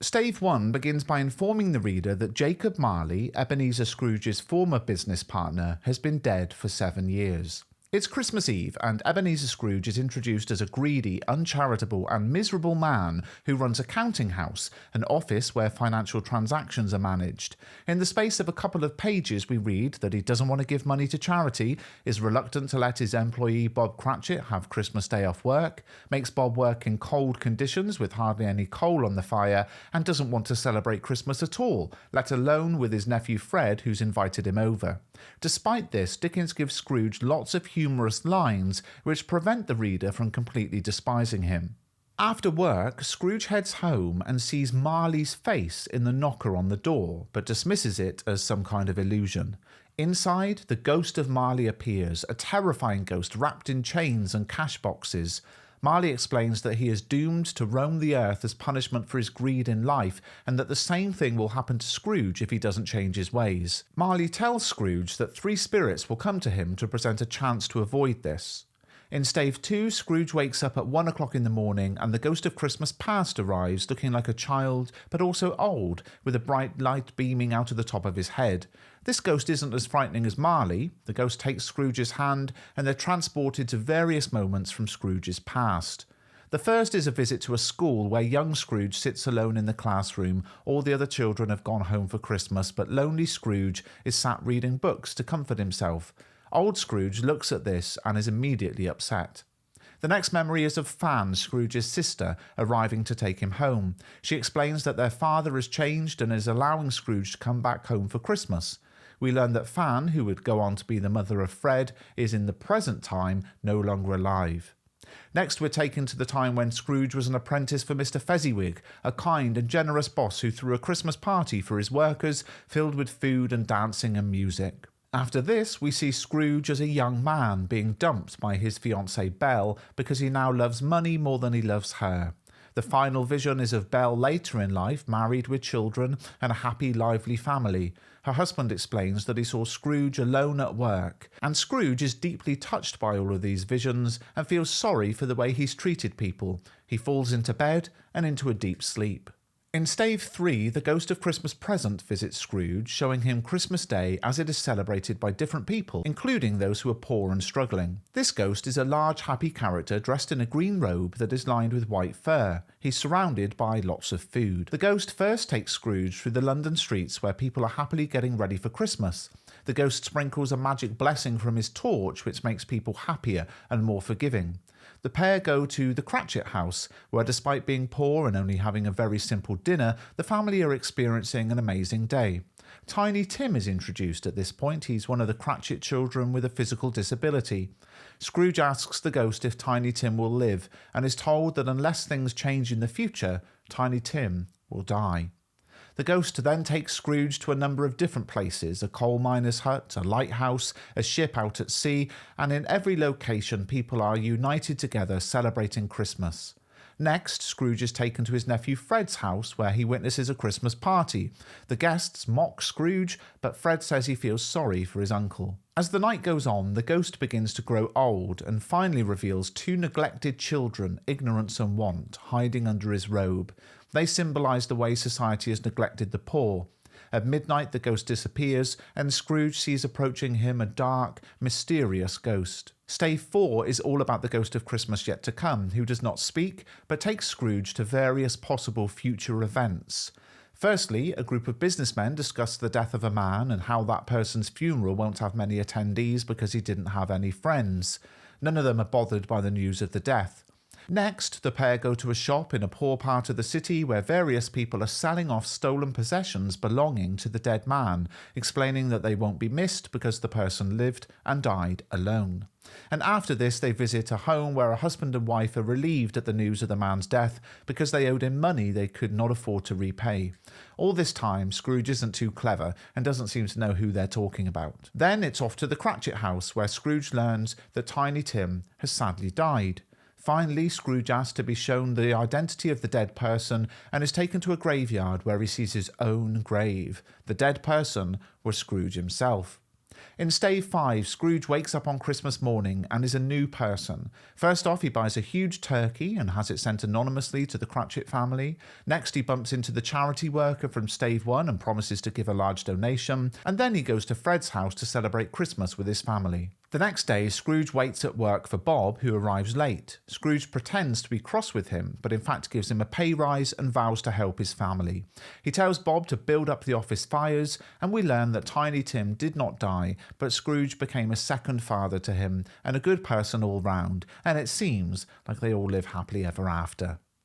Stave 1 begins by informing the reader that Jacob Marley, Ebenezer Scrooge's former business partner, has been dead for 7 years. It's Christmas Eve, and Ebenezer Scrooge is introduced as a greedy, uncharitable, and miserable man who runs a counting house, an office where financial transactions are managed. In the space of a couple of pages, we read that he doesn't want to give money to charity, is reluctant to let his employee Bob Cratchit have Christmas Day off work, makes Bob work in cold conditions with hardly any coal on the fire, and doesn't want to celebrate Christmas at all, let alone with his nephew Fred, who's invited him over. Despite this, Dickens gives Scrooge lots of humorous lines which prevent the reader from completely despising him. After work, Scrooge heads home and sees Marley's face in the knocker on the door, but dismisses it as some kind of illusion. Inside, the ghost of Marley appears, a terrifying ghost wrapped in chains and cash boxes. Marley explains that he is doomed to roam the earth as punishment for his greed in life, and that the same thing will happen to Scrooge if he doesn't change his ways. Marley tells Scrooge that 3 spirits will come to him to present a chance to avoid this. In Stave 2, Scrooge wakes up at 1 o'clock in the morning and the ghost of Christmas past arrives, looking like a child, but also old, with a bright light beaming out of the top of his head. This ghost isn't as frightening as Marley. The ghost takes Scrooge's hand and they're transported to various moments from Scrooge's past. The first is a visit to a school where young Scrooge sits alone in the classroom. All the other children have gone home for Christmas, but lonely Scrooge is sat reading books to comfort himself. Old Scrooge looks at this and is immediately upset. The next memory is of Fan, Scrooge's sister, arriving to take him home. She explains that their father has changed and is allowing Scrooge to come back home for Christmas. We learn that Fan, who would go on to be the mother of Fred, is in the present time no longer alive. Next, we're taken to the time when Scrooge was an apprentice for Mr. Fezziwig, a kind and generous boss who threw a Christmas party for his workers, filled with food and dancing and music. After this, we see Scrooge as a young man being dumped by his fiancée Belle because he now loves money more than he loves her. The final vision is of Belle later in life, married with children and a happy, lively family. Her husband explains that he saw Scrooge alone at work, and Scrooge is deeply touched by all of these visions and feels sorry for the way he's treated people. He falls into bed and into a deep sleep. In Stave 3, the ghost of Christmas Present visits Scrooge, showing him Christmas Day as it is celebrated by different people, including those who are poor and struggling. This ghost is a large, happy character dressed in a green robe that is lined with white fur. He's surrounded by lots of food. The ghost first takes Scrooge through the London streets where people are happily getting ready for Christmas. The ghost sprinkles a magic blessing from his torch, which makes people happier and more forgiving. The pair go to the Cratchit house, where despite being poor and only having a very simple dinner, the family are experiencing an amazing day. Tiny Tim is introduced at this point. He's one of the Cratchit children with a physical disability. Scrooge asks the ghost if Tiny Tim will live, and is told that unless things change in the future, Tiny Tim will die. The ghost then takes Scrooge to a number of different places, a coal miner's hut, a lighthouse, a ship out at sea, and in every location people are united together celebrating Christmas. Next, Scrooge is taken to his nephew Fred's house where he witnesses a Christmas party. The guests mock Scrooge, but Fred says he feels sorry for his uncle. As the night goes on, the ghost begins to grow old and finally reveals 2 neglected children, Ignorance and Want, hiding under his robe. They symbolise the way society has neglected the poor. At midnight, the ghost disappears, and Scrooge sees approaching him a dark, mysterious ghost. Stave 4 is all about the ghost of Christmas yet to come, who does not speak, but takes Scrooge to various possible future events. Firstly, a group of businessmen discuss the death of a man and how that person's funeral won't have many attendees because he didn't have any friends. None of them are bothered by the news of the death. Next, the pair go to a shop in a poor part of the city where various people are selling off stolen possessions belonging to the dead man, explaining that they won't be missed because the person lived and died alone. And after this, they visit a home where a husband and wife are relieved at the news of the man's death because they owed him money they could not afford to repay. All this time, Scrooge isn't too clever and doesn't seem to know who they're talking about. Then it's off to the Cratchit house where Scrooge learns that Tiny Tim has sadly died. Finally, Scrooge asks to be shown the identity of the dead person and is taken to a graveyard where he sees his own grave. The dead person was Scrooge himself. In Stave 5, Scrooge wakes up on Christmas morning and is a new person. First off, he buys a huge turkey and has it sent anonymously to the Cratchit family. Next, he bumps into the charity worker from Stave 1 and promises to give a large donation. And then he goes to Fred's house to celebrate Christmas with his family. The next day, Scrooge waits at work for Bob, who arrives late. Scrooge pretends to be cross with him, but in fact gives him a pay rise and vows to help his family. He tells Bob to build up the office fires, and we learn that Tiny Tim did not die, but Scrooge became a second father to him and a good person all round, and it seems like they all live happily ever after.